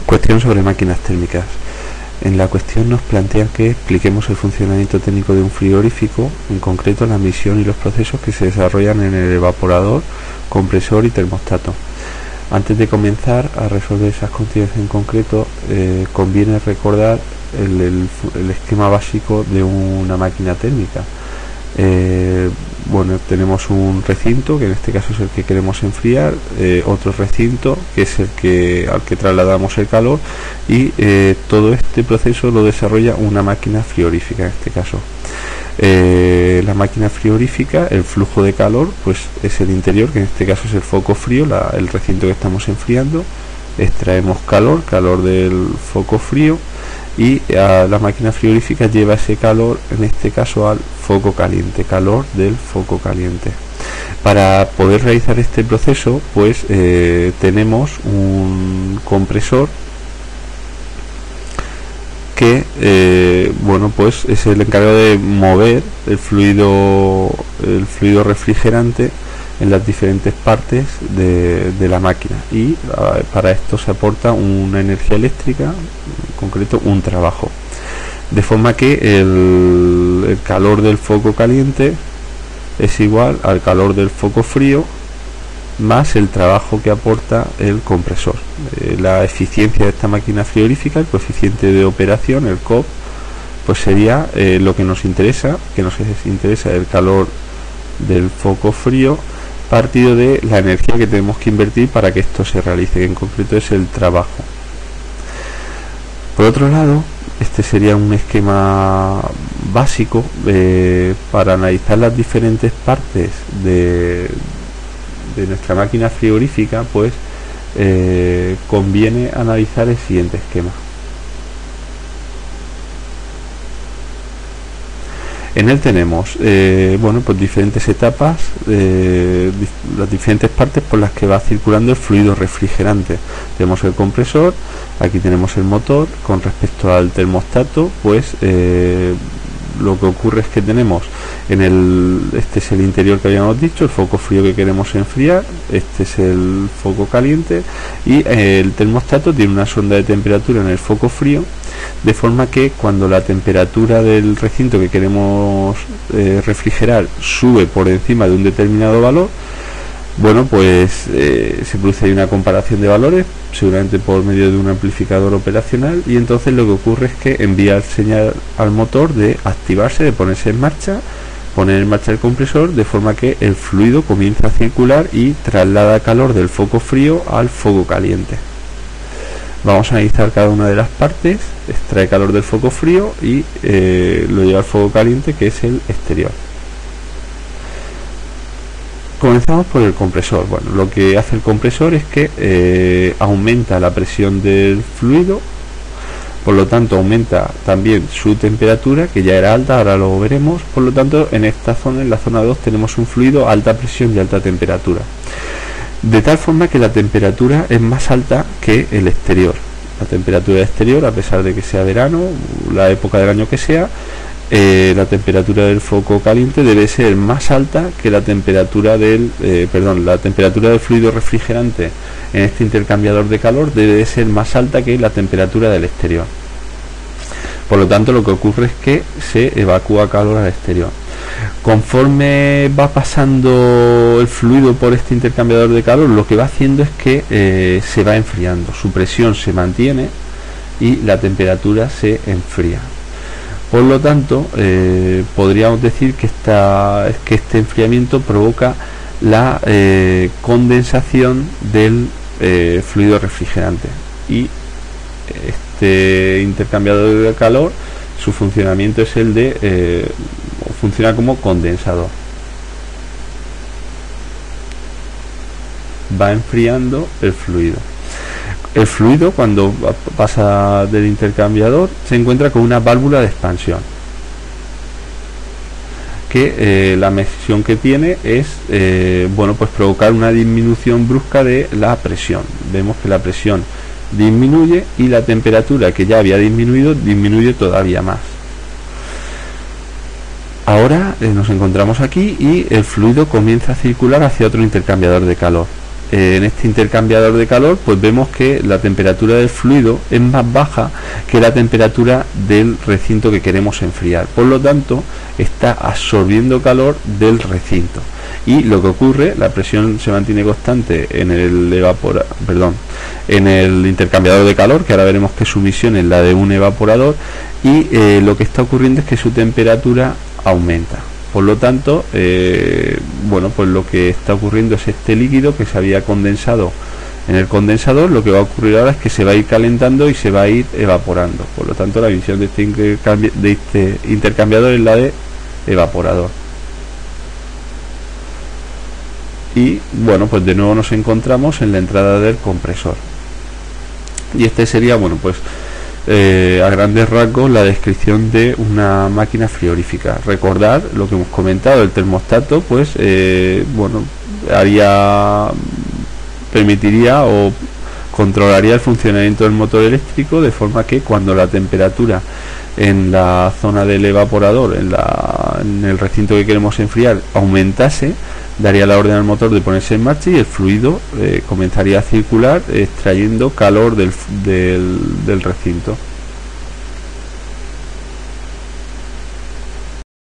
Cuestión sobre máquinas térmicas. En la cuestión nos plantean que expliquemos el funcionamiento técnico de un frigorífico, en concreto la misión y los procesos que se desarrollan en el evaporador, compresor y termostato. Antes de comenzar a resolver esas cuestiones en concreto, conviene recordar el esquema básico de una máquina térmica. Bueno, tenemos un recinto, que en este caso es el que queremos enfriar, otro recinto, que es al que trasladamos el calor, y todo este proceso lo desarrolla una máquina frigorífica en este caso. La máquina frigorífica, el flujo de calor, pues es el interior, que en este caso es el foco frío, el recinto que estamos enfriando. Extraemos calor del foco frío, y la máquina frigorífica lleva ese calor, en este caso al foco caliente, calor del foco caliente. Para poder realizar este proceso, pues tenemos un compresor que bueno, pues es el encargado de mover el fluido refrigerante en las diferentes partes de la máquina, y para esto se aporta una energía eléctrica, en concreto un trabajo, de forma que el calor del foco caliente es igual al calor del foco frío más el trabajo que aporta el compresor. La eficiencia de esta máquina frigorífica, el coeficiente de operación, el COP, pues sería lo que nos interesa, el calor del foco frío partido de la energía que tenemos que invertir para que esto se realice, que en concreto es el trabajo. Por otro lado, este sería un esquema básico para analizar las diferentes partes de nuestra máquina frigorífica. Pues conviene analizar el siguiente esquema. En él tenemos bueno, pues diferentes etapas, las diferentes partes por las que va circulando el fluido refrigerante. Tenemos el compresor, aquí tenemos el motor. Con respecto al termostato, pues lo que ocurre es que tenemos este es el interior que habíamos dicho, el foco frío que queremos enfriar, este es el foco caliente, y el termostato tiene una sonda de temperatura en el foco frío, de forma que cuando la temperatura del recinto que queremos refrigerar sube por encima de un determinado valor, bueno, pues se produce ahí una comparación de valores, seguramente por medio de un amplificador operacional, y entonces lo que ocurre es que envía señal al motor de activarse, de ponerse en marcha, poner en marcha el compresor, de forma que el fluido comienza a circular y traslada calor del foco frío al foco caliente. Vamos a analizar cada una de las partes. Extrae calor del foco frío y lo lleva al foco caliente, que es el exterior. Comenzamos por el compresor. Bueno, lo que hace el compresor es que aumenta la presión del fluido, por lo tanto aumenta también su temperatura, que ya era alta, ahora lo veremos. Por lo tanto, en esta zona, en la zona 2, tenemos un fluido a alta presión y alta temperatura, de tal forma que la temperatura es más alta que el exterior. La temperatura exterior, a pesar de que sea verano, la época del año que sea, la temperatura del foco caliente debe ser más alta que la temperatura la temperatura del fluido refrigerante en este intercambiador de calor debe ser más alta que la temperatura del exterior. Por lo tanto, lo que ocurre es que se evacúa calor al exterior. Conforme va pasando el fluido por este intercambiador de calor, lo que va haciendo es que se va enfriando, su presión se mantiene y la temperatura se enfría. Por lo tanto, podríamos decir que este enfriamiento provoca la condensación del fluido refrigerante, y este intercambiador de calor, su funcionamiento es el de funciona como condensador. Va enfriando el fluido. El fluido, cuando pasa del intercambiador, se encuentra con una válvula de expansión, que la misión que tiene es bueno, pues provocar una disminución brusca de la presión. Vemos que la presión disminuye y la temperatura, que ya había disminuido, disminuye todavía más. Ahora nos encontramos aquí y el fluido comienza a circular hacia otro intercambiador de calor. en este intercambiador de calor, pues vemos que la temperatura del fluido es más baja que la temperatura del recinto que queremos enfriar. Por lo tanto, está absorbiendo calor del recinto. Y lo que ocurre, la presión se mantiene constante en el en el intercambiador de calor, que ahora veremos que su misión es la de un evaporador, y lo que está ocurriendo es que su temperatura aumenta. Por lo tanto, bueno, pues lo que está ocurriendo es este líquido que se había condensado en el condensador. Lo que va a ocurrir ahora es que se va a ir calentando y se va a ir evaporando. Por lo tanto, la misión de este intercambiador es la de evaporador. Y bueno, pues de nuevo nos encontramos en la entrada del compresor. Y este sería, bueno, pues a grandes rasgos la descripción de una máquina frigorífica. Recordar lo que hemos comentado, el termostato, pues bueno, permitiría o controlaría el funcionamiento del motor eléctrico, de forma que cuando la temperatura en la zona del evaporador, en el recinto que queremos enfriar, aumentase, daría la orden al motor de ponerse en marcha y el fluido comenzaría a circular extrayendo calor del recinto.